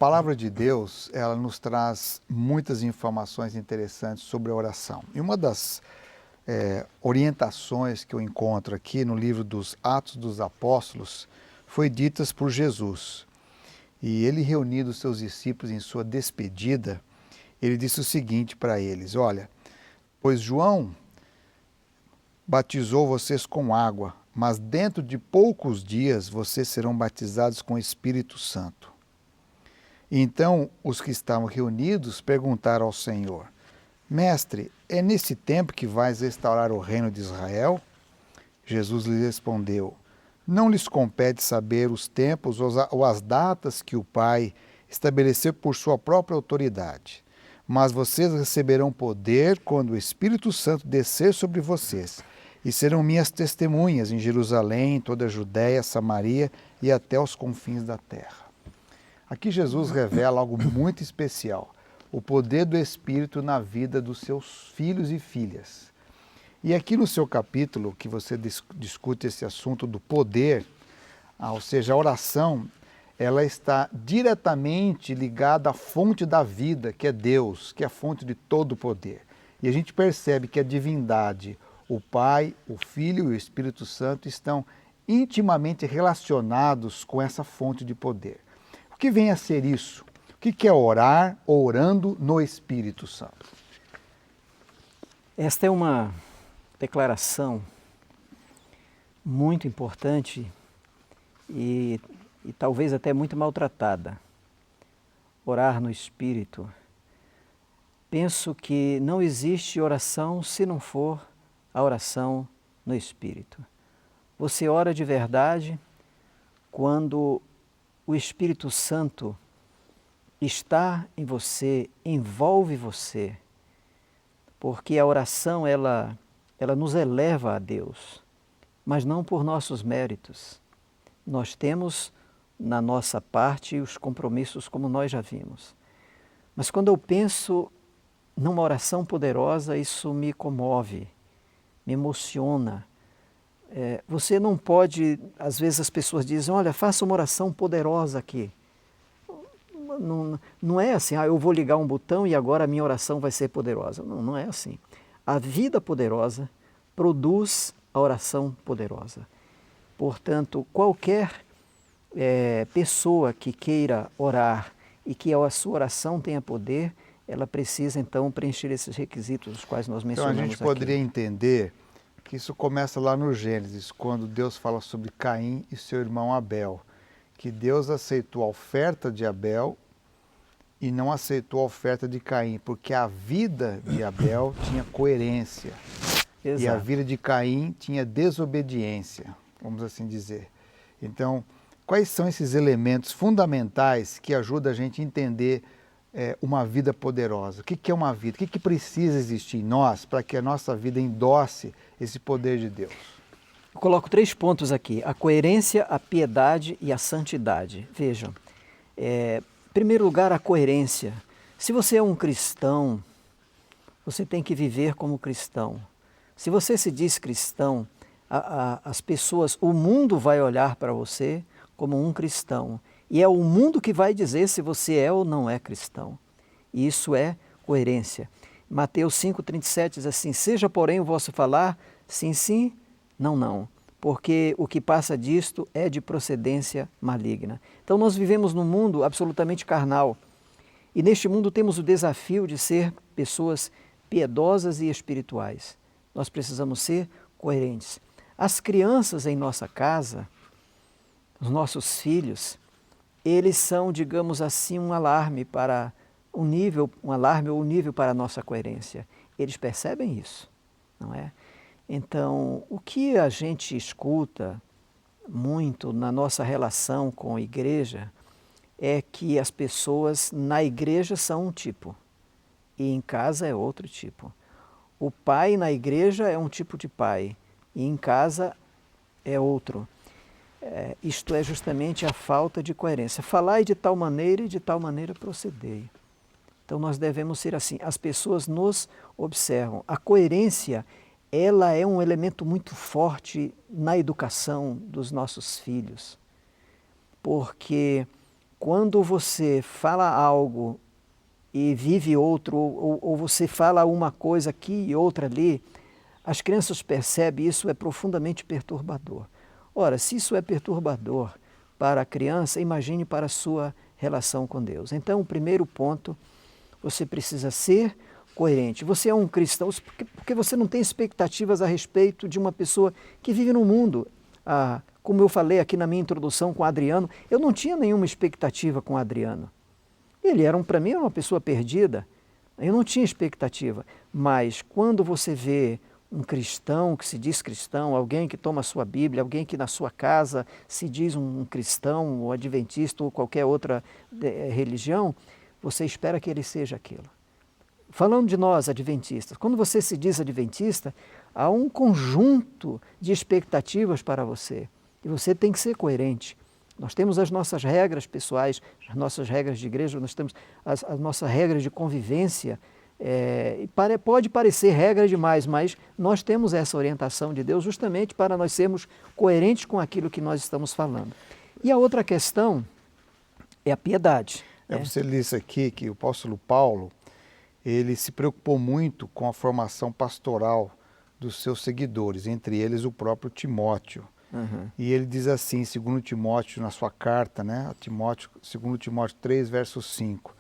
palavra de Deus, ela nos traz muitas informações interessantes sobre a oração. E uma das orientações que eu encontro aqui no livro dos Atos dos Apóstolos foi ditas por Jesus. E ele, reunindo os seus discípulos em sua despedida, ele disse o seguinte para eles: olha, pois João batizou vocês com água, mas dentro de poucos dias vocês serão batizados com o Espírito Santo. Então os que estavam reunidos perguntaram ao Senhor: Mestre, é nesse tempo que vais restaurar o reino de Israel? Jesus lhes respondeu: Não lhes compete saber os tempos ou as datas que o Pai estabeleceu por sua própria autoridade. Mas vocês receberão poder quando o Espírito Santo descer sobre vocês, e serão minhas testemunhas em Jerusalém, em toda a Judéia, Samaria e até os confins da terra. Aqui Jesus revela algo muito especial: o poder do Espírito na vida dos seus filhos e filhas. E aqui no seu capítulo, que você discute esse assunto do poder, ou seja, a oração, ela está diretamente ligada à fonte da vida, que é Deus, que é a fonte de todo o poder. E a gente percebe que a divindade, o Pai, o Filho e o Espírito Santo estão intimamente relacionados com essa fonte de poder. O que vem a ser isso? O que é orar, orando no Espírito Santo? Esta é uma declaração muito importante e talvez até muito maltratada. Orar no Espírito. Penso que não existe oração se não for a oração no Espírito. Você ora de verdade quando o Espírito Santo está em você, envolve você, porque a oração ela nos eleva a Deus, mas não por nossos méritos. Nós temos na nossa parte os compromissos como nós já vimos. Mas quando eu penso numa oração poderosa, isso me comove, me emociona. Você não pode, às vezes as pessoas dizem, olha, faça uma oração poderosa aqui. Não é assim, eu vou ligar um botão e agora a minha oração vai ser poderosa. Não é assim. A vida poderosa produz a oração poderosa. Portanto, qualquer pessoa que queira orar e que a sua oração tenha poder, ela precisa então preencher esses requisitos os quais nós mencionamos aqui. Então a gente poderia entender que isso começa lá no Gênesis, quando Deus fala sobre Caim e seu irmão Abel, que Deus aceitou a oferta de Abel e não aceitou a oferta de Caim, porque a vida de Abel tinha coerência. Exato. E a vida de Caim tinha desobediência, vamos assim dizer. Então, quais são esses elementos fundamentais que ajudam a gente a entender uma vida poderosa? O que é uma vida? O que precisa existir em nós para que a nossa vida endosse esse poder de Deus? Eu coloco 3 pontos aqui: a coerência, a piedade e a santidade. Vejam, em primeiro lugar, a coerência. Se você é um cristão, você tem que viver como cristão. Se você se diz cristão, as pessoas, o mundo vai olhar para você como um cristão. E é o mundo que vai dizer se você é ou não é cristão. E isso é coerência. Mateus 5,37 diz assim: seja, porém, o vosso falar, sim, sim, não, não. Porque o que passa disto é de procedência maligna. Então nós vivemos num mundo absolutamente carnal. E neste mundo temos o desafio de ser pessoas piedosas e espirituais. Nós precisamos ser coerentes. As crianças em nossa casa, os nossos filhos, eles são, digamos assim, um alarme para um alarme ou um nível para a nossa coerência. Eles percebem isso, não é? Então, o que a gente escuta muito na nossa relação com a igreja é que as pessoas na igreja são um tipo e em casa é outro tipo. O pai na igreja é um tipo de pai e em casa é outro. Isto é justamente a falta de coerência. Falai de tal maneira e de tal maneira procedei. Então nós devemos ser assim. As pessoas nos observam. A coerência, ela é um elemento muito forte na educação dos nossos filhos. Porque quando você fala algo e vive outro, ou você fala uma coisa aqui e outra ali, as crianças percebem isso é profundamente perturbador. Ora, se isso é perturbador para a criança, imagine para a sua relação com Deus. Então, o primeiro ponto, você precisa ser coerente. Você é um cristão porque você não tem expectativas a respeito de uma pessoa que vive no mundo. Como eu falei aqui na minha introdução com o Adriano, eu não tinha nenhuma expectativa com o Adriano. Ele era, para mim, uma pessoa perdida. Eu não tinha expectativa. Mas quando você vê um cristão que se diz cristão, alguém que toma a sua Bíblia, alguém que na sua casa se diz um cristão, ou adventista, ou qualquer outra religião, você espera que ele seja aquilo. Falando de nós, adventistas, quando você se diz adventista, há um conjunto de expectativas para você. E você tem que ser coerente. Nós temos as nossas regras pessoais, as nossas regras de igreja, nós temos as nossas regras de convivência. Pode parecer regra demais, mas nós temos essa orientação de Deus justamente para nós sermos coerentes com aquilo que nós estamos falando. E a outra questão é a piedade. Você disse aqui que o apóstolo Paulo, ele se preocupou muito com a formação pastoral dos seus seguidores, entre eles o próprio Timóteo. Uhum. E ele diz assim, 2 Timóteo, na sua carta, a Timóteo, 2 Timóteo 3, verso 5,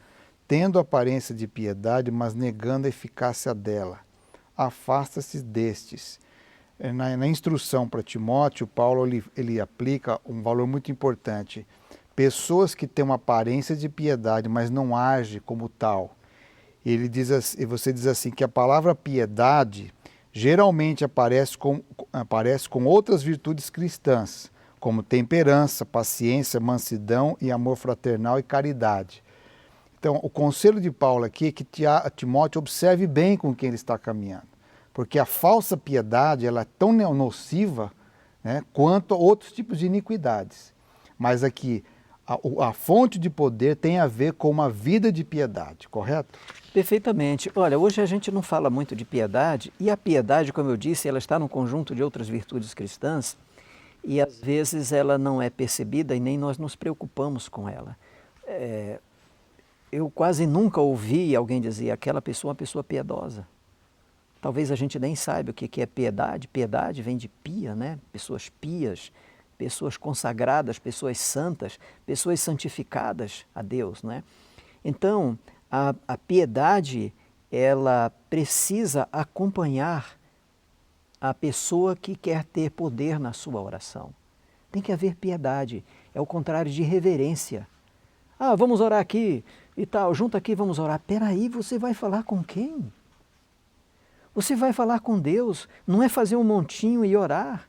tendo aparência de piedade, mas negando a eficácia dela, afasta-se destes. Na instrução para Timóteo, Paulo ele aplica um valor muito importante. Pessoas que têm uma aparência de piedade, mas não agem como tal. Ele diz assim, e você diz assim, que a palavra piedade geralmente aparece com outras virtudes cristãs, como temperança, paciência, mansidão e amor fraternal e caridade. Então, o conselho de Paulo aqui é que Timóteo observe bem com quem ele está caminhando, porque a falsa piedade ela é tão nociva, quanto outros tipos de iniquidades. Mas aqui, a fonte de poder tem a ver com uma vida de piedade, correto? Perfeitamente. Olha, hoje a gente não fala muito de piedade, e a piedade, como eu disse, ela está num conjunto de outras virtudes cristãs, e às vezes ela não é percebida e nem nós nos preocupamos com ela. Eu quase nunca ouvi alguém dizer aquela pessoa é uma pessoa piedosa. Talvez a gente nem saiba o que é piedade. Piedade vem de pia, né? Pessoas pias, pessoas consagradas, pessoas santas, pessoas santificadas a Deus, né? Então, a piedade, ela precisa acompanhar a pessoa que quer ter poder na sua oração. Tem que haver piedade, é o contrário de reverência. Vamos orar aqui e tal, junto aqui vamos orar. Peraí, você vai falar com quem? Você vai falar com Deus, não é fazer um montinho e orar.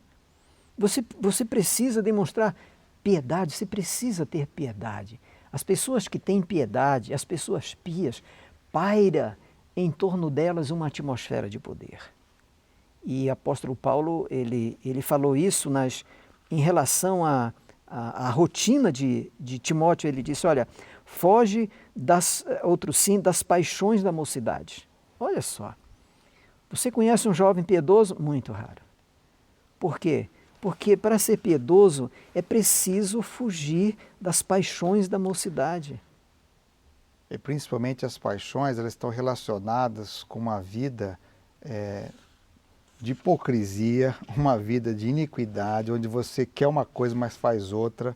Você precisa demonstrar piedade, você precisa ter piedade. As pessoas que têm piedade, as pessoas pias, paira em torno delas uma atmosfera de poder. E o apóstolo Paulo, ele falou isso em relação à rotina de Timóteo. Ele disse, olha, foge das paixões da mocidade. Olha só, você conhece um jovem piedoso? Muito raro. Por quê? Porque para ser piedoso é preciso fugir das paixões da mocidade. E principalmente as paixões, elas estão relacionadas com uma vida de hipocrisia, uma vida de iniquidade, onde você quer uma coisa, mas faz outra.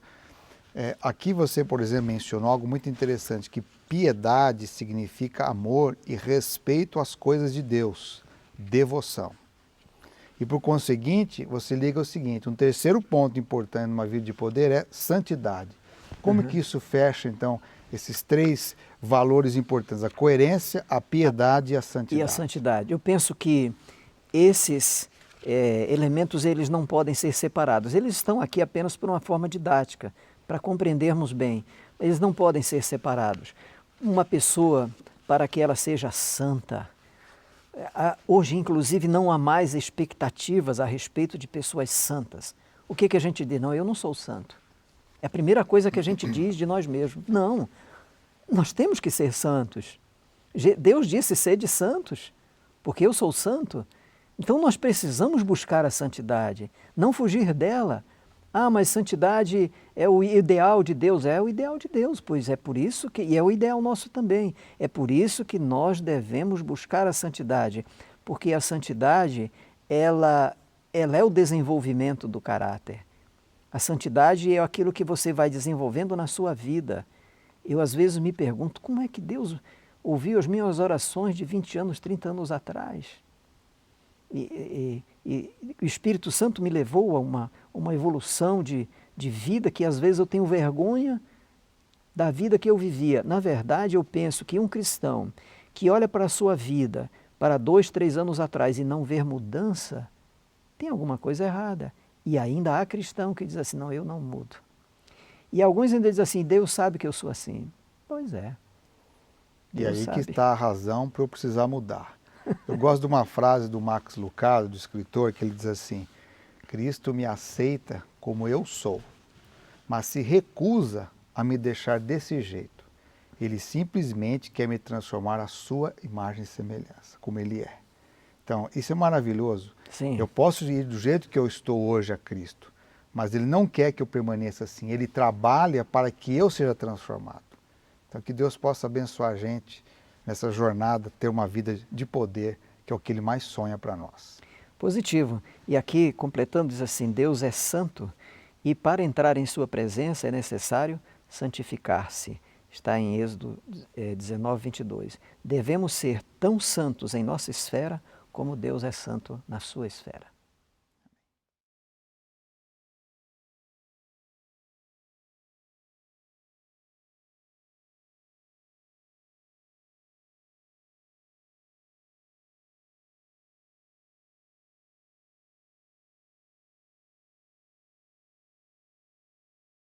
Aqui você, por exemplo, mencionou algo muito interessante, que piedade significa amor e respeito às coisas de Deus, devoção. E por conseguinte, você liga o seguinte, um terceiro ponto importante numa vida de poder é santidade. Como que isso fecha, então, esses três valores importantes, a coerência, a piedade e a santidade? E a santidade. Eu penso que esses elementos, eles não podem ser separados. Eles estão aqui apenas por uma forma didática, para compreendermos bem. Eles não podem ser separados. Uma pessoa, para que ela seja santa, hoje, inclusive, não há mais expectativas a respeito de pessoas santas. O que a gente diz? Não, eu não sou santo. É a primeira coisa que a gente diz de nós mesmos. Não, nós temos que ser santos. Deus disse, sede santos, porque eu sou santo. Então, nós precisamos buscar a santidade, não fugir dela. Ah, mas santidade é o ideal de Deus. É o ideal de Deus, pois é por isso que, e é o ideal nosso também, é por isso que nós devemos buscar a santidade, porque a santidade, ela é o desenvolvimento do caráter. A santidade é aquilo que você vai desenvolvendo na sua vida. Eu às vezes me pergunto, como é que Deus ouviu as minhas orações de 20 anos, 30 anos atrás? E o Espírito Santo me levou a uma evolução de vida que às vezes eu tenho vergonha da vida que eu vivia. Na verdade, eu penso que um cristão que olha para a sua vida para 2, 3 anos atrás e não ver mudança, tem alguma coisa errada. E ainda há cristão que diz assim, não, eu não mudo. E alguns ainda dizem assim, Deus sabe que eu sou assim. Pois é. E Deus aí sabe. que está a razão para eu precisar mudar. Eu gosto de uma frase do Max Lucado, do escritor, que ele diz assim, Cristo me aceita como eu sou, mas se recusa a me deixar desse jeito. Ele simplesmente quer me transformar à sua imagem e semelhança, como ele é. Então, isso é maravilhoso. Sim. Eu posso ir do jeito que eu estou hoje a Cristo, mas Ele não quer que eu permaneça assim. Ele trabalha para que eu seja transformado. Então, que Deus possa abençoar a gente nessa jornada, ter uma vida de poder, que é o que Ele mais sonha para nós. Positivo. E aqui, completando, diz assim, Deus é santo e para entrar em sua presença é necessário santificar-se. Está em Êxodo 19, 22. Devemos ser tão santos em nossa esfera como Deus é santo na sua esfera.